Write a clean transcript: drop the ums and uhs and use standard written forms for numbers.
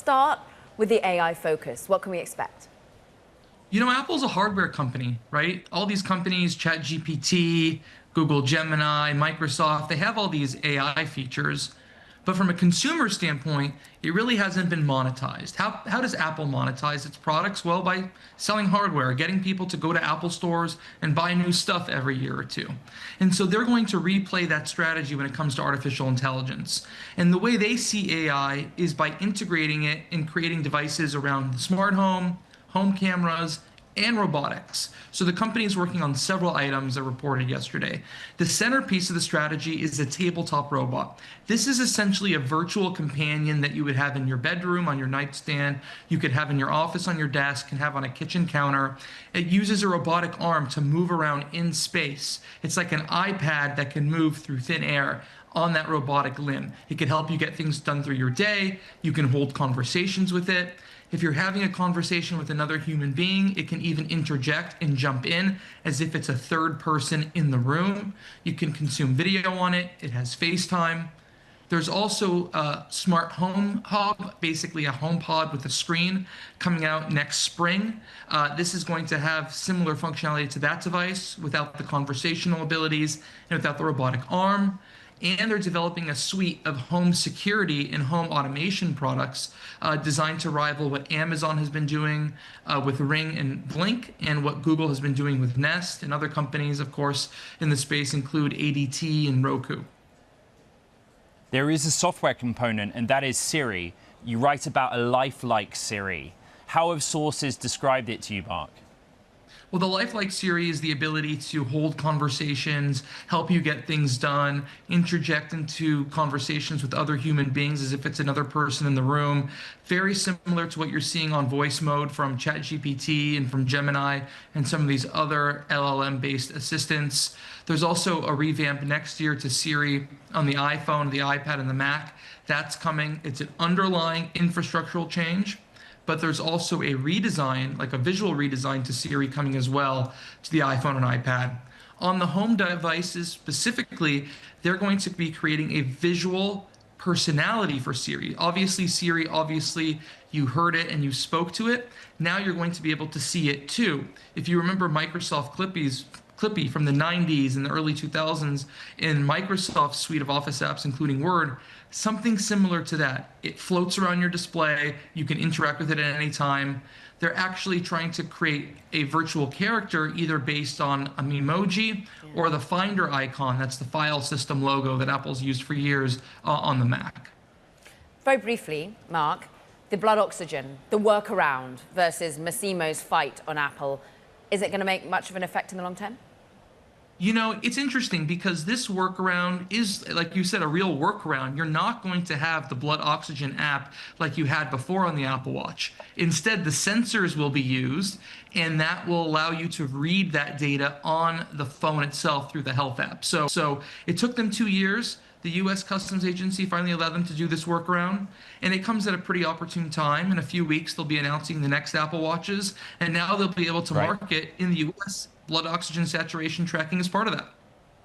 start with the AI focus. What can we expect? You know, Apple's a hardware company, right? All these companies, ChatGPT, Google Gemini, Microsoft, they have all these AI features. But from a consumer standpoint, it really hasn't been monetized. How does Apple monetize its products? Well, by selling hardware, getting people to go to Apple stores and buy new stuff every year or two. And so they're going to replay that strategy when it comes to artificial intelligence. And the way they see AI is by integrating it and creating devices around the smart home, home cameras, and robotics. So the company is working on several items that reported yesterday. The centerpiece of the strategy is a tabletop robot. This is essentially a virtual companion that you would have in your bedroom, on your nightstand, you could have in your office on your desk, and have on a kitchen counter. It uses a robotic arm to move around in space. It's like an iPad that can move through thin air on that robotic limb. It could help you get things done through your day. You can hold conversations with it. If you're having a conversation with another human being, it can even interject and jump in as if it's a third person in the room. You can consume video on it. It has FaceTime. There's also a smart home hub, basically a home pod with a screen, coming out next spring. This is going to have similar functionality to that device without the conversational abilities and without the robotic arm. And they're developing a suite of home security and home automation products designed to rival what Amazon has been doing with Ring and Blink, and what Google has been doing with Nest. And other companies, of course, in the space include ADT and Roku. There is a software component, and that is Siri. You write about a lifelike Siri. How have sources described it to you, Mark? Well, the Lifelike Siri is the ability to hold conversations, help you get things done, interject into conversations with other human beings as if it's another person in the room. Very similar to what you're seeing on voice mode from ChatGPT and from Gemini and some of these other LLM-based assistants. There's also a revamp next year to Siri on the iPhone, the iPad, and the Mac. That's coming. It's an underlying infrastructural change. But there's also a redesign, like a visual redesign to Siri coming as well to the iPhone and iPad. On the home devices specifically, they're going to be creating a visual personality for Siri. Siri, you heard it and you spoke to it. Now you're going to be able to see it too. If you remember Microsoft Clippy from the 90s and the early 2000s in Microsoft's suite of Office apps, including Word, something similar to that. It floats around your display. You can interact with it at any time. They're actually trying to create a virtual character either based on an emoji or the Finder icon. That's the file system logo that Apple's used for years on the Mac. Very briefly, Mark, the blood oxygen, the workaround versus Massimo's fight on Apple, is it going to make much of an effect in the long term? You know, it's interesting because this workaround is, like you said, a real workaround. You're not going to have the blood oxygen app like you had before on the Apple Watch. Instead, the sensors will be used, and that will allow you to read that data on the phone itself through the health app. So it took them 2 years. The U.S. Customs Agency finally allowed them to do this workaround, and it comes at a pretty opportune time. In a few weeks, they'll be announcing the next Apple Watches, and now they'll be able to market in the U.S. blood oxygen saturation tracking as part of that.